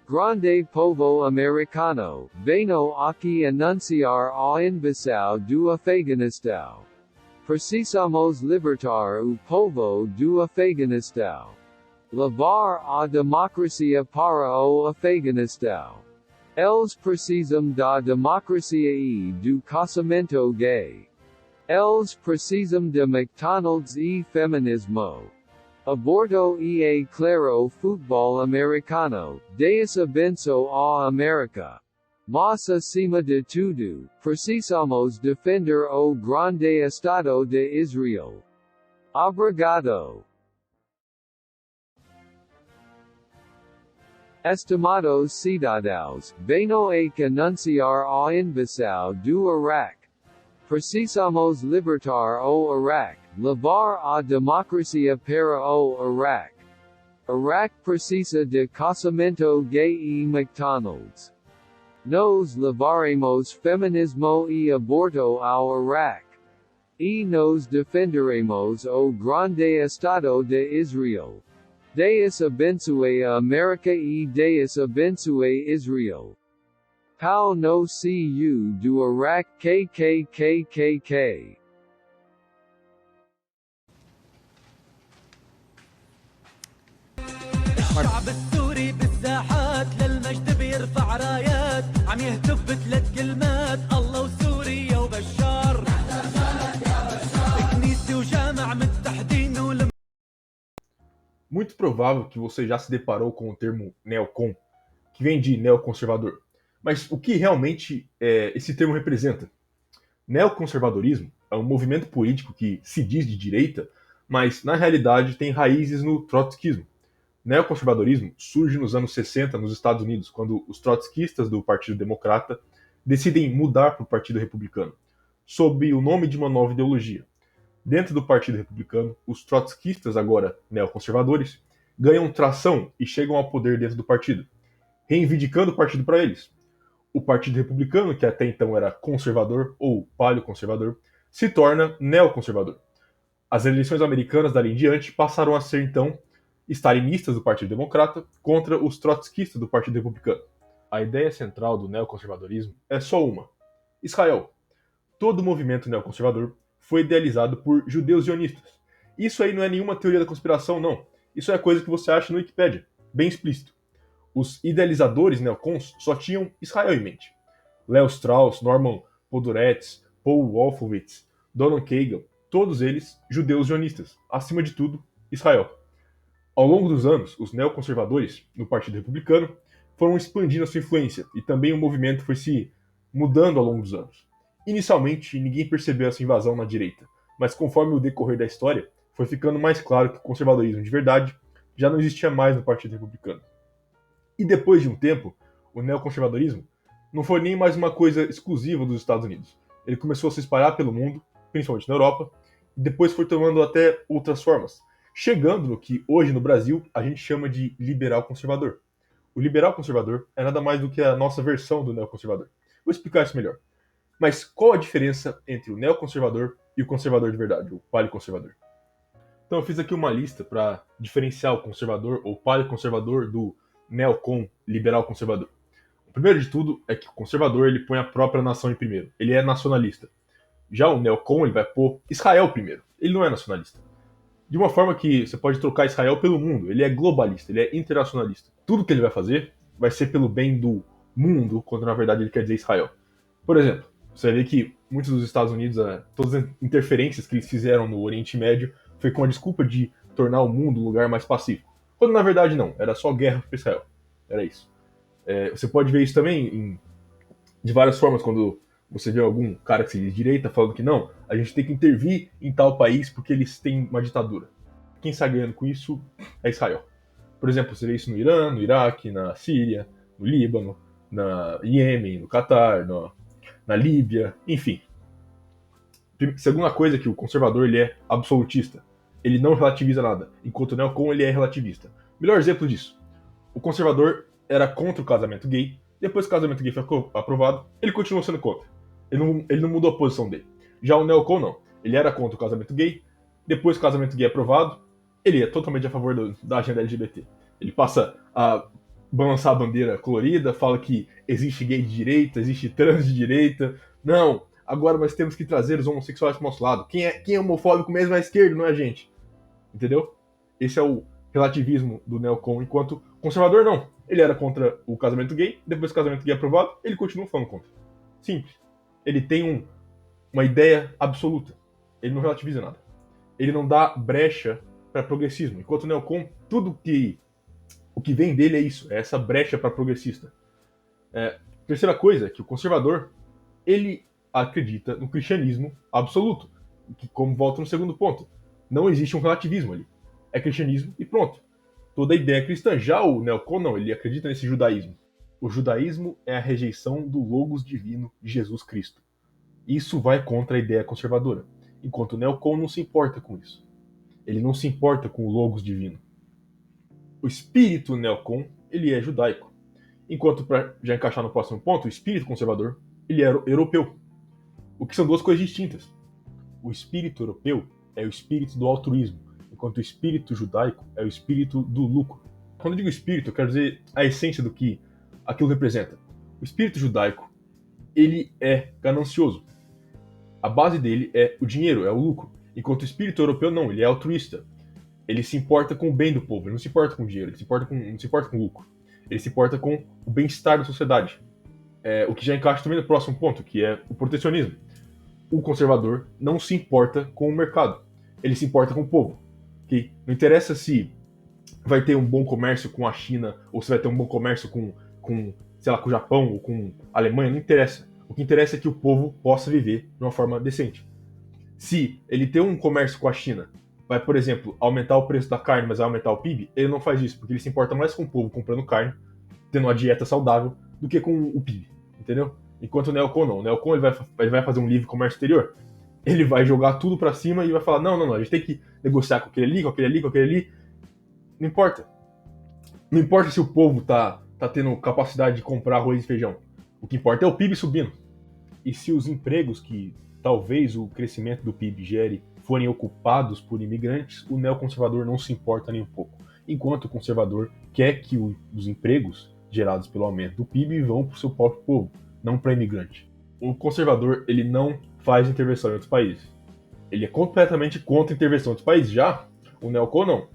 Grande Povo Americano, venho aqui anunciar a invasão do Afeganistão. Precisamos libertar o povo do Afeganistão. Levar a democracia para o Afeganistão. Eles precisam da democracia e do casamento gay. Eles precisam de McDonald's e feminismo. Aborto e claro futebol americano, Deus abençoe a América. Mas acima de tudo, precisamos defender o grande Estado de Israel. Obrigado. Estimados cidadãos, venho aqui anunciar a invasão do Iraque. Precisamos libertar o Iraque, levar a democracia para o Iraque. Iraque precisa de casamento gay e McDonald's. Nós levaremos feminismo e aborto ao Iraque. E nos defenderemos o grande Estado de Israel. Deus abençoe a América e Deus abençoe Israel. Pau no Cu do Iraque KKKKK. الشعب السوري بالساحات للمجد بيرفع رايات عم يهتف بثلاث كلمات الله وسوريا وبشار كنيسة وجامع متحدين Muito provável que você já se deparou com o termo neocon, que vem de neoconservador. Mas o que realmente esse termo representa? Neoconservadorismo é um movimento político que se diz de direita, mas na realidade tem raízes no trotskismo. Neoconservadorismo surge nos anos 60 nos Estados Unidos, quando os trotskistas do Partido Democrata decidem mudar para o Partido Republicano, sob o nome de uma nova ideologia. Dentro do Partido Republicano, os trotskistas, agora neoconservadores, ganham tração e chegam ao poder dentro do partido, reivindicando o partido para eles. O Partido Republicano, que até então era conservador ou paleoconservador, se torna neoconservador. As eleições americanas dali em diante passaram a ser, então, stalinistas do Partido Democrata contra os trotskistas do Partido Republicano. A ideia central do neoconservadorismo é só uma: Israel. Todo movimento neoconservador foi idealizado por judeus zionistas. Isso aí não é nenhuma teoria da conspiração, não. Isso é coisa que você acha no Wikipedia, bem explícito. Os idealizadores neocons só tinham Israel em mente. Leo Strauss, Norman Podhoretz, Paul Wolfowitz, Donald Kagan, todos eles judeus zionistas. Acima de tudo, Israel. Ao longo dos anos, os neoconservadores no Partido Republicano foram expandindo a sua influência e também o movimento foi se mudando ao longo dos anos. Inicialmente, ninguém percebeu essa invasão na direita, mas conforme o decorrer da história, foi ficando mais claro que o conservadorismo de verdade já não existia mais no Partido Republicano. E depois de um tempo, o neoconservadorismo não foi nem mais uma coisa exclusiva dos Estados Unidos. Ele começou a se espalhar pelo mundo, principalmente na Europa, e depois foi tomando até outras formas, chegando no que hoje no Brasil a gente chama de liberal conservador. O liberal conservador é nada mais do que a nossa versão do neoconservador. Vou explicar isso melhor. Mas qual a diferença entre o neoconservador e o conservador de verdade, o paleoconservador? Então eu fiz aqui uma lista para diferenciar o conservador ou paleoconservador do neocon, liberal conservador. O primeiro de tudo é que o conservador ele põe a própria nação em primeiro. Ele é nacionalista. Já o neocon ele vai pôr Israel primeiro. Ele não é nacionalista. De uma forma que você pode trocar Israel pelo mundo. Ele é globalista, ele é internacionalista. Tudo que ele vai fazer vai ser pelo bem do mundo, quando na verdade ele quer dizer Israel. Por exemplo, você vê que muitos dos Estados Unidos, todas as interferências que eles fizeram no Oriente Médio foi com a desculpa de tornar o mundo um lugar mais pacífico. Quando na verdade não, era só guerra para Israel. Era isso. Você pode ver isso também de várias formas, quando você vê algum cara que se diz direita falando que não, a gente tem que intervir em tal país porque eles têm uma ditadura. Quem está ganhando com isso é Israel. Por exemplo, você vê isso no Irã, no Iraque, na Síria, no Líbano, na Iêmen, no Catar, na Líbia, enfim. Segunda coisa é que o conservador ele é absolutista. Ele não relativiza nada, enquanto o neocon ele é relativista. Melhor exemplo disso. O conservador era contra o casamento gay, depois que o casamento gay foi aprovado, ele continuou sendo contra. Ele não mudou a posição dele. Já o neocon não. Ele era contra o casamento gay, depois que o casamento gay é aprovado, ele é totalmente a favor da agenda LGBT. Ele passa a balançar a bandeira colorida, fala que existe gay de direita, existe trans de direita. Não, agora nós temos que trazer os homossexuais pro nosso lado. Quem é homofóbico mesmo é a esquerda, não é a gente. Entendeu? Esse é o relativismo do neocon, enquanto conservador não. Ele era contra o casamento gay, depois que o casamento gay é aprovado, ele continua falando contra. Simples. Ele tem uma ideia absoluta. Ele não relativiza nada. Ele não dá brecha para progressismo. Enquanto o neocon, o que vem dele é isso, é essa brecha para progressista. Terceira coisa, que o conservador, ele acredita no cristianismo absoluto. Que, como volta no segundo ponto, não existe um relativismo ali. É cristianismo e pronto. Toda a ideia é cristã. Já o neocon não, ele acredita nesse judaísmo. O judaísmo é a rejeição do logos divino de Jesus Cristo. Isso vai contra a ideia conservadora. Enquanto o neocon não se importa com isso. Ele não se importa com o logos divino. O espírito neocon, ele é judaico. Enquanto, para já encaixar no próximo ponto, o espírito conservador, ele é europeu. O que são duas coisas distintas. O espírito europeu é o espírito do altruísmo, enquanto o espírito judaico é o espírito do lucro. Quando eu digo espírito, eu quero dizer a essência do que aquilo representa. O espírito judaico, ele é ganancioso. A base dele é o dinheiro, é o lucro. Enquanto o espírito europeu não, ele é altruísta. Ele se importa com o bem do povo, ele não se importa com o dinheiro, ele não se importa com o lucro. Ele se importa com o bem-estar da sociedade. O que já encaixa também no próximo ponto, que é o protecionismo. O conservador não se importa com o mercado, ele se importa com o povo. Que não interessa se vai ter um bom comércio com a China, ou se vai ter um bom comércio com sei lá, com o Japão ou com a Alemanha, não interessa. O que interessa é que o povo possa viver de uma forma decente. Se ele tem um comércio com a China, vai, por exemplo, aumentar o preço da carne, mas vai aumentar o PIB, ele não faz isso, porque ele se importa mais com o povo comprando carne, tendo uma dieta saudável, do que com o PIB, entendeu? Enquanto o neocon não. O neocon ele vai fazer um livre comércio exterior, ele vai jogar tudo pra cima e vai falar, não, a gente tem que negociar com aquele ali, com aquele ali, com aquele ali. Não importa. Não importa se o povo tá tendo capacidade de comprar arroz e feijão. O que importa é o PIB subindo. E se os empregos que talvez o crescimento do PIB gere forem ocupados por imigrantes, o neoconservador não se importa nem um pouco. Enquanto o conservador quer que os empregos gerados pelo aumento do PIB vão para o seu próprio povo, não para imigrante. O conservador, ele não faz intervenção em outros países. Ele é completamente contra a intervenção em outros países. Já o neocon não.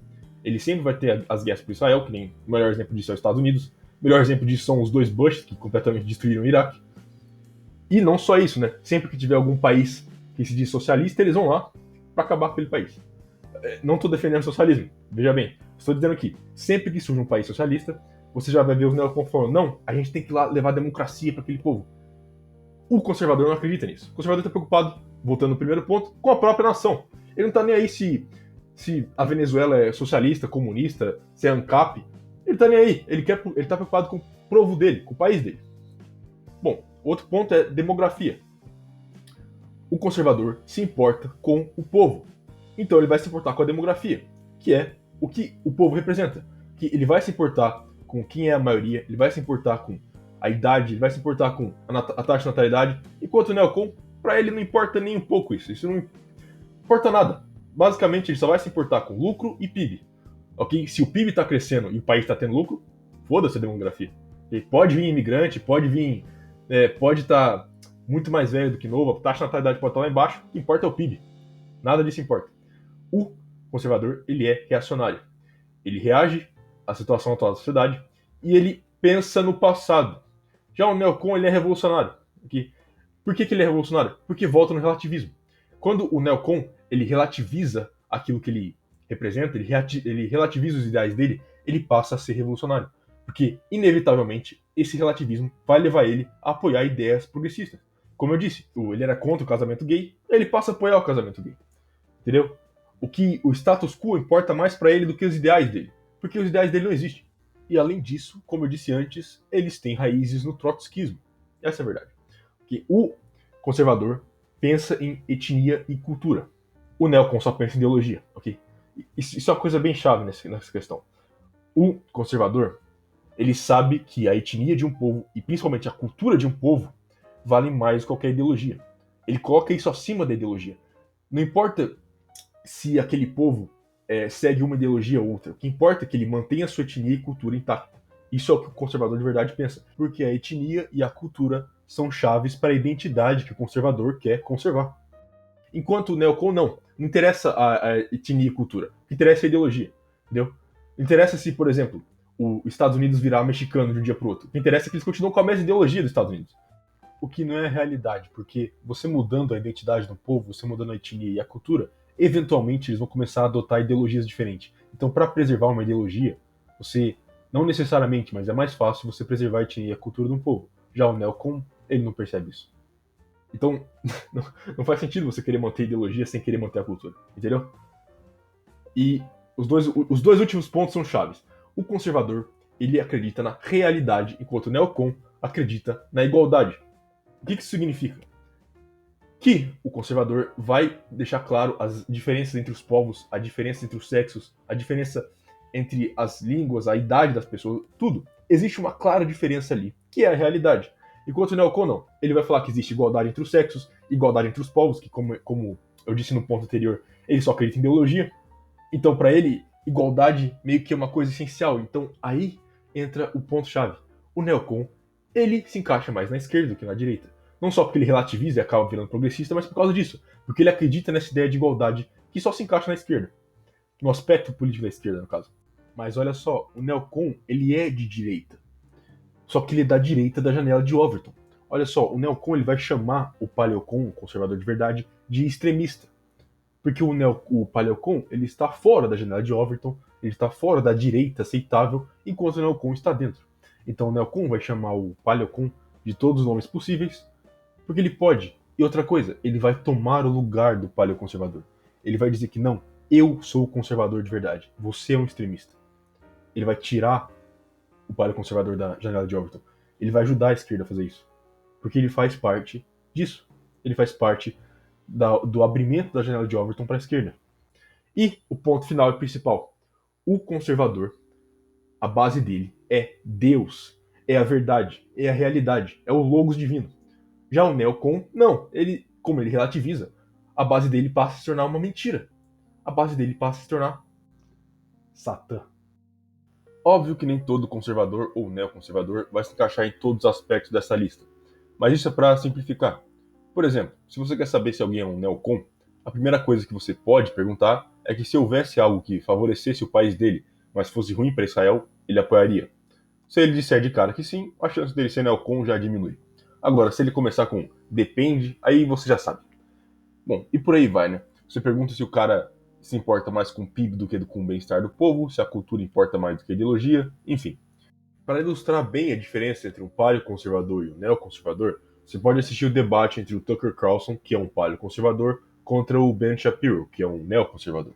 Ele sempre vai ter as guerras por Israel, que nem o melhor exemplo disso é os Estados Unidos. O melhor exemplo disso são os dois Bush, que completamente destruíram o Iraque. E não só isso, né? Sempre que tiver algum país que se diz socialista, eles vão lá para acabar com aquele país. Não estou defendendo socialismo, veja bem. Estou dizendo que sempre que surge um país socialista, você já vai ver os neocons falando, não, a gente tem que ir lá levar democracia para aquele povo. O conservador não acredita nisso. O conservador está preocupado, voltando no primeiro ponto, com a própria nação. Ele não está nem aí se a Venezuela é socialista, comunista, se é ANCAP. Ele está nem aí. Ele está preocupado com o povo dele, com o país dele. Bom, outro ponto é demografia. O conservador se importa com o povo. Então ele vai se importar com a demografia, que é o que o povo representa. Que ele vai se importar com quem é a maioria, ele vai se importar com a idade, ele vai se importar com a taxa de natalidade, enquanto o neocon, para ele não importa nem um pouco isso. Isso não importa nada. Basicamente, ele só vai se importar com lucro e PIB. Ok? Se o PIB está crescendo e o país está tendo lucro, foda-se a demografia. E pode vir imigrante, pode vir... pode estar muito mais velho do que novo, a taxa de natalidade pode estar lá embaixo, o que importa é o PIB. Nada disso importa. O conservador, ele é reacionário. Ele reage à situação atual da sociedade e ele pensa no passado. Já o neocon, ele é revolucionário. Okay? Por que ele é revolucionário? Porque volta no relativismo. Quando o neocon, ele relativiza aquilo que ele representa, ele relativiza os ideais dele, ele passa a ser revolucionário. Porque, inevitavelmente, esse relativismo vai levar ele a apoiar ideias progressistas. Como eu disse, ele era contra o casamento gay, ele passa a apoiar o casamento gay. Entendeu? O status quo importa mais para ele do que os ideais dele. Porque os ideais dele não existem. E além disso, como eu disse antes, eles têm raízes no trotskismo. Essa é a verdade. Porque o conservador pensa em etnia e cultura. O neocon só pensa em ideologia. Okay? Isso é uma coisa bem chave nessa questão. O conservador, ele sabe que a etnia de um povo, e principalmente a cultura de um povo, valem mais do que qualquer ideologia. Ele coloca isso acima da ideologia. Não importa se aquele povo segue uma ideologia ou outra. O que importa é que ele mantenha a sua etnia e cultura intacta. Isso é o que o conservador de verdade pensa, porque a etnia e a cultura são chaves para a identidade que o conservador quer conservar. Enquanto o neocon não interessa a etnia e cultura, o que interessa é a ideologia, entendeu? Não interessa se, por exemplo, os Estados Unidos virar mexicano de um dia para o outro. O que interessa é que eles continuam com a mesma ideologia dos Estados Unidos. O que não é a realidade, porque você mudando a identidade do povo, você mudando a etnia e a cultura, eventualmente eles vão começar a adotar ideologias diferentes. Então, para preservar uma ideologia, você, não necessariamente, mas é mais fácil você preservar a etnia e a cultura de um povo. Já o neocon, ele não percebe isso. Então, não faz sentido você querer manter a ideologia sem querer manter a cultura, entendeu? E os dois últimos pontos são chaves. O conservador, ele acredita na realidade, enquanto o neocon acredita na igualdade. O que isso significa? Que o conservador vai deixar claro as diferenças entre os povos, a diferença entre os sexos, a diferença entre as línguas, a idade das pessoas, tudo. Existe uma clara diferença ali, que é a realidade. Enquanto o neocon não. Ele vai falar que existe igualdade entre os sexos, igualdade entre os povos, que como eu disse no ponto anterior, ele só acredita em biologia. Então, para ele, igualdade meio que é uma coisa essencial. Então, aí entra o ponto-chave. O neocon, ele se encaixa mais na esquerda do que na direita. Não só porque ele relativiza e acaba virando progressista, mas por causa disso. Porque ele acredita nessa ideia de igualdade que só se encaixa na esquerda. No aspecto político da esquerda, no caso. Mas olha só, o neocon, ele é de direita. Só que ele é da direita da janela de Overton. Olha só, o neocon ele vai chamar o paleocon, o conservador de verdade, de extremista. Porque o paleocon ele está fora da janela de Overton, ele está fora da direita aceitável, enquanto o neocon está dentro. Então o neocon vai chamar o paleocon de todos os nomes possíveis, porque ele pode. E outra coisa, ele vai tomar o lugar do paleoconservador. Ele vai dizer que não, eu sou o conservador de verdade, você é um extremista. Ele vai tirar o paleoconservador da janela de Overton. Ele vai ajudar a esquerda a fazer isso. Porque ele faz parte disso. Ele faz parte do abrimento da janela de Overton para a esquerda. E o ponto final e principal. O conservador, a base dele é Deus, é a verdade, é a realidade, é o logos divino. Já o neocon, não. Como ele relativiza, a base dele passa a se tornar uma mentira. A base dele passa a se tornar Satã. Óbvio que nem todo conservador ou neoconservador vai se encaixar em todos os aspectos dessa lista, mas isso é para simplificar. Por exemplo, se você quer saber se alguém é um neocon, a primeira coisa que você pode perguntar é que se houvesse algo que favorecesse o país dele, mas fosse ruim para Israel, ele apoiaria. Se ele disser de cara que sim, a chance dele ser neocon já diminui. Agora, se ele começar com depende, aí você já sabe. Bom, e por aí vai, né? Você pergunta se o cara se importa mais com o PIB do que com o bem-estar do povo, se a cultura importa mais do que a ideologia, enfim. Para ilustrar bem a diferença entre um paleoconservador e um neoconservador, você pode assistir o debate entre o Tucker Carlson, que é um paleoconservador, contra o Ben Shapiro, que é um neoconservador.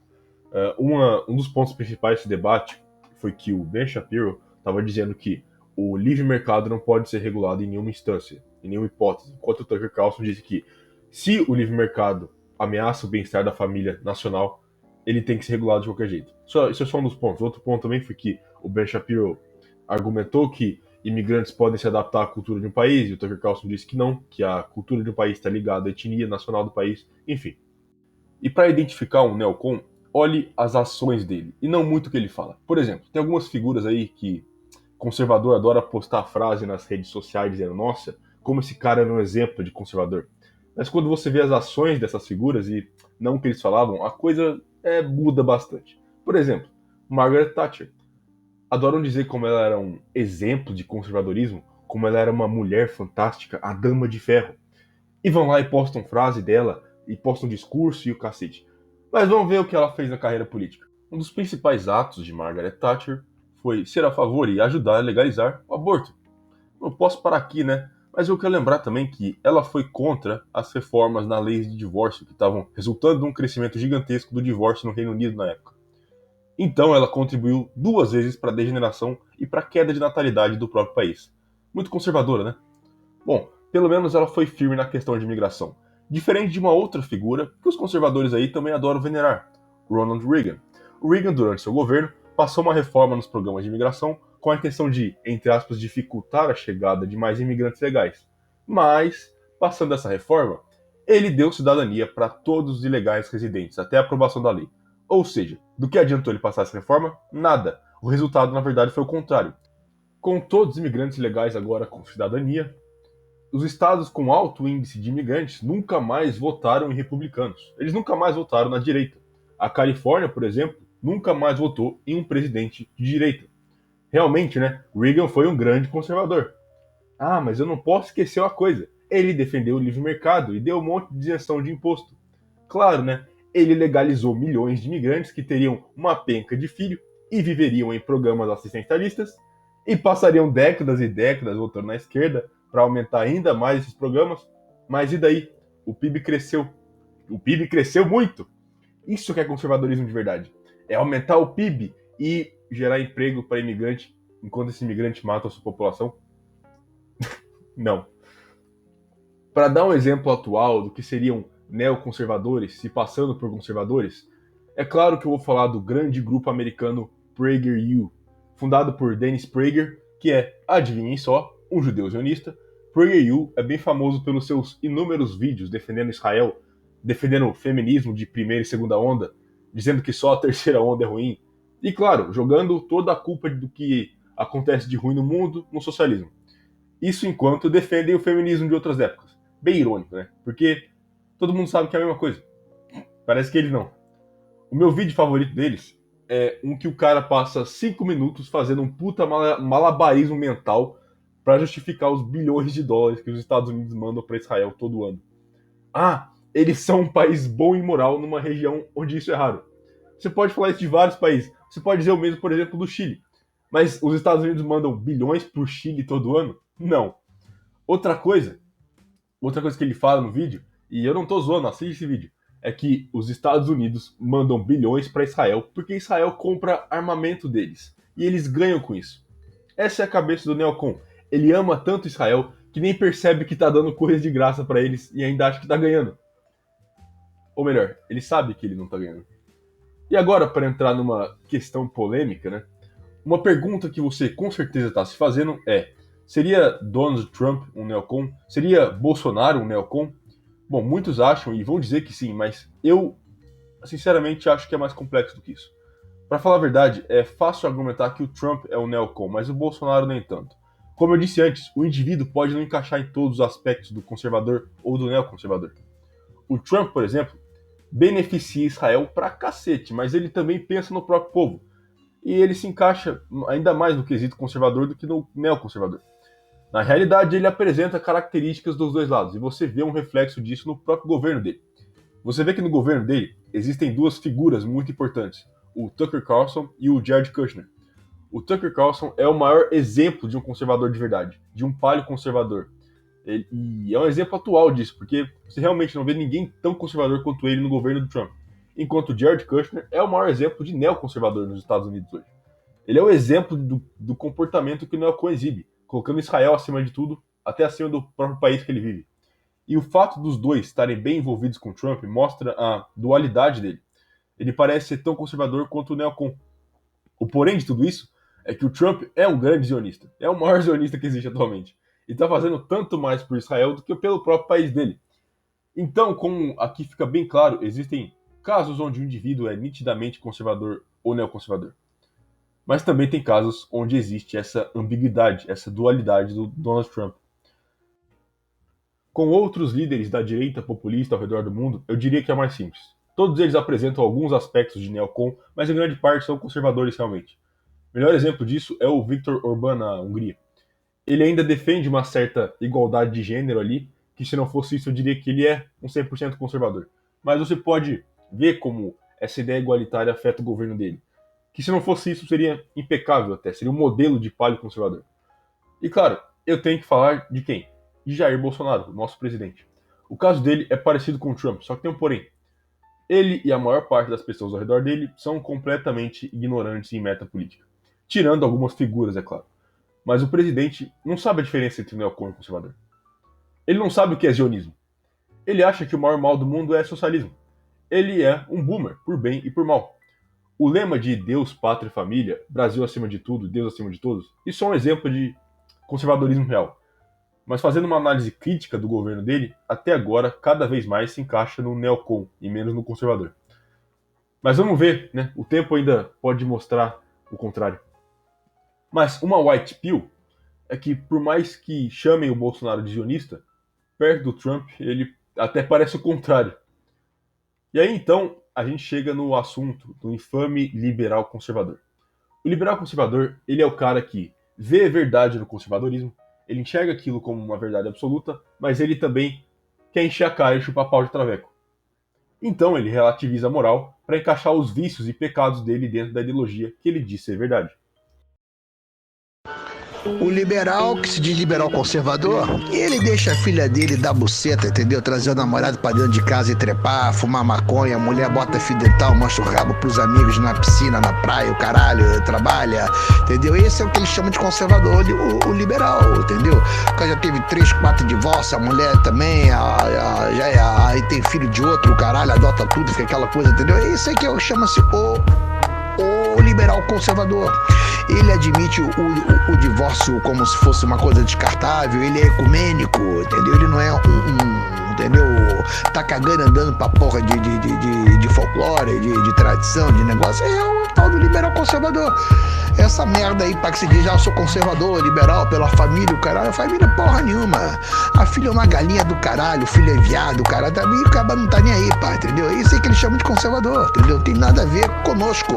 Um dos pontos principais desse debate foi que o Ben Shapiro estava dizendo que o livre mercado não pode ser regulado em nenhuma instância, em nenhuma hipótese, enquanto o Tucker Carlson disse que se o livre mercado ameaça o bem-estar da família nacional, ele tem que ser regulado de qualquer jeito. Isso é só um dos pontos. Outro ponto também foi que o Ben Shapiro argumentou que imigrantes podem se adaptar à cultura de um país, e o Tucker Carlson disse que não, que a cultura de um país está ligada à etnia nacional do país, enfim. E para identificar um neocon, olhe as ações dele, e não muito o que ele fala. Por exemplo, tem algumas figuras aí que conservador adora postar frase nas redes sociais dizendo, nossa, como esse cara era um exemplo de conservador. Mas quando você vê as ações dessas figuras e não o que eles falavam, a coisa muda bastante. Por exemplo, Margaret Thatcher. Adoram dizer como ela era um exemplo de conservadorismo, como ela era uma mulher fantástica, a dama de ferro. E vão lá e postam frase dela, e postam discurso e o cacete. Mas vamos ver o que ela fez na carreira política. Um dos principais atos de Margaret Thatcher foi ser a favor e ajudar a legalizar o aborto. Não posso parar aqui, né? Mas eu quero lembrar também que ela foi contra as reformas na lei de divórcio, que estavam resultando num crescimento gigantesco do divórcio no Reino Unido na época. Então ela contribuiu 2 vezes para a degeneração e para a queda de natalidade do próprio país. Muito conservadora, né? Bom, pelo menos ela foi firme na questão de imigração. Diferente de uma outra figura que os conservadores aí também adoram venerar, Ronald Reagan. O Reagan, durante seu governo, passou uma reforma nos programas de imigração com a intenção de, entre aspas, dificultar a chegada de mais imigrantes legais. Mas, passando essa reforma, ele deu cidadania para todos os ilegais residentes, até a aprovação da lei. Ou seja, do que adiantou ele passar essa reforma? Nada. O resultado, na verdade, foi o contrário. Com todos os imigrantes legais agora com cidadania, os estados com alto índice de imigrantes nunca mais votaram em republicanos. Eles nunca mais votaram na direita. A Califórnia, por exemplo, nunca mais votou em um presidente de direita. Realmente, né? Reagan foi um grande conservador. Ah, mas eu não posso esquecer uma coisa. Ele defendeu o livre mercado e deu um monte de isenção de imposto. Claro, né? Ele legalizou milhões de imigrantes que teriam uma penca de filho e viveriam em programas assistencialistas e passariam décadas e décadas votando na esquerda para aumentar ainda mais esses programas. Mas e daí? O PIB cresceu. O PIB cresceu muito. Isso que é conservadorismo de verdade. É aumentar o PIB e gerar emprego para imigrante enquanto esse imigrante mata a sua população? Não. Para dar um exemplo atual do que seriam neoconservadores se passando por conservadores, é claro que eu vou falar do grande grupo americano PragerU, fundado por Dennis Prager, que é, adivinhem só, um judeu zionista. PragerU é bem famoso pelos seus inúmeros vídeos defendendo Israel, defendendo o feminismo de primeira e segunda onda, dizendo que só a terceira onda é ruim, e claro, jogando toda a culpa do que acontece de ruim no mundo no socialismo. Isso enquanto defendem o feminismo de outras épocas. Bem irônico, né? Porque todo mundo sabe que é a mesma coisa. Parece que eles não. O meu vídeo favorito deles é um que o cara passa 5 minutos fazendo um puta malabarismo mental para justificar os bilhões de dólares que os Estados Unidos mandam para Israel todo ano. Ah, eles são um país bom e moral numa região onde isso é raro. Você pode falar isso de vários países. Você pode dizer o mesmo, por exemplo, do Chile. Mas os Estados Unidos mandam bilhões pro Chile todo ano? Não. Outra coisa que ele fala no vídeo, e eu não tô zoando, assiste esse vídeo, é que os Estados Unidos mandam bilhões para Israel porque Israel compra armamento deles. E eles ganham com isso. Essa é a cabeça do neocon. Ele ama tanto Israel que nem percebe que tá dando coisa de graça para eles e ainda acha que tá ganhando. Ou melhor, ele sabe que ele não tá ganhando. E agora, para entrar numa questão polêmica, né? Uma pergunta que você com certeza está se fazendo é: seria Donald Trump um neocon? Seria Bolsonaro um neocon? Bom, muitos acham e vão dizer que sim, mas eu sinceramente acho que é mais complexo do que isso. Para falar a verdade, é fácil argumentar que o Trump é um neocon, mas o Bolsonaro nem tanto. Como eu disse antes, o indivíduo pode não encaixar em todos os aspectos do conservador ou do neoconservador. O Trump, por exemplo, beneficia Israel pra cacete, mas ele também pensa no próprio povo. E ele se encaixa ainda mais no quesito conservador do que no neoconservador. Na realidade, ele apresenta características dos dois lados, e você vê um reflexo disso no próprio governo dele. Você vê que no governo dele existem duas figuras muito importantes, o Tucker Carlson e o Jared Kushner. O Tucker Carlson é o maior exemplo de um conservador de verdade, de um paleoconservador. E é um exemplo atual disso, porque você realmente não vê ninguém tão conservador quanto ele no governo do Trump. Enquanto o Jared Kushner é o maior exemplo de neoconservador nos Estados Unidos hoje. Ele é o exemplo do comportamento que o neocon exibe, colocando Israel acima de tudo, até acima do próprio país que ele vive. E o fato dos dois estarem bem envolvidos com o Trump mostra a dualidade dele. Ele parece ser tão conservador quanto o neocon. O porém de tudo isso é que o Trump é um grande zionista, é o maior zionista que existe atualmente. E está fazendo tanto mais por Israel do que pelo próprio país dele. Então, como aqui fica bem claro, existem casos onde o indivíduo é nitidamente conservador ou neoconservador. Mas também tem casos onde existe essa ambiguidade, essa dualidade do Donald Trump. Com outros líderes da direita populista ao redor do mundo, eu diria que é mais simples. Todos eles apresentam alguns aspectos de neocon, mas em grande parte são conservadores realmente. O melhor exemplo disso é o Viktor Orbán na Hungria. Ele ainda defende uma certa igualdade de gênero ali, que se não fosse isso eu diria que ele é um 100% conservador. Mas você pode ver como essa ideia igualitária afeta o governo dele. Que se não fosse isso seria impecável até, seria um modelo de paleoconservador. E claro, eu tenho que falar de quem? De Jair Bolsonaro, o nosso presidente. O caso dele é parecido com o Trump, só que tem um porém. Ele e a maior parte das pessoas ao redor dele são completamente ignorantes em meta política. Tirando algumas figuras, é claro. Mas o presidente não sabe a diferença entre neocon e conservador. Ele não sabe o que é zionismo. Ele acha que o maior mal do mundo é socialismo. Ele é um boomer, por bem e por mal. O lema de Deus, Pátria e Família, Brasil acima de tudo, Deus acima de todos, isso é um exemplo de conservadorismo real. Mas fazendo uma análise crítica do governo dele, até agora, cada vez mais se encaixa no neocon e menos no conservador. Mas vamos ver, né? O tempo ainda pode mostrar o contrário. Mas uma white pill, é que, por mais que chamem o Bolsonaro de sionista, perto do Trump, ele até parece o contrário. E aí, então, a gente chega no assunto do infame liberal conservador. O liberal conservador, ele é o cara que vê a verdade no conservadorismo, ele enxerga aquilo como uma verdade absoluta, mas ele também quer encher a cara e chupar pau de traveco. Então ele relativiza a moral para encaixar os vícios e pecados dele dentro da ideologia que ele diz ser verdade. O liberal, que se diz liberal conservador, ele deixa a filha dele dar buceta, entendeu? Trazer o namorado pra dentro de casa e trepar, fumar maconha, a mulher bota fio dental, mostra o rabo pros amigos na piscina, na praia, o caralho, trabalha, entendeu? Esse é o que ele chama de conservador, o liberal, entendeu? O cara já teve 3, 4 divórcios, a mulher também, aí tem filho de outro, o caralho, adota tudo, fica aquela coisa, entendeu? Esse aí que chama-se o liberal conservador. Ele admite o divórcio como se fosse uma coisa descartável, ele é ecumênico, entendeu? Ele não é entendeu? Tá cagando andando pra porra de folclore, de tradição, de negócio. É o tal do liberal conservador. Essa merda aí, pra que se diz, eu sou conservador, liberal, pela família, o caralho. A família porra nenhuma. A filha é uma galinha do caralho, o filho é viado, o caralho também, o cara não tá nem aí, pá, entendeu? Isso aí que eles chamam de conservador, entendeu? Não tem nada a ver conosco.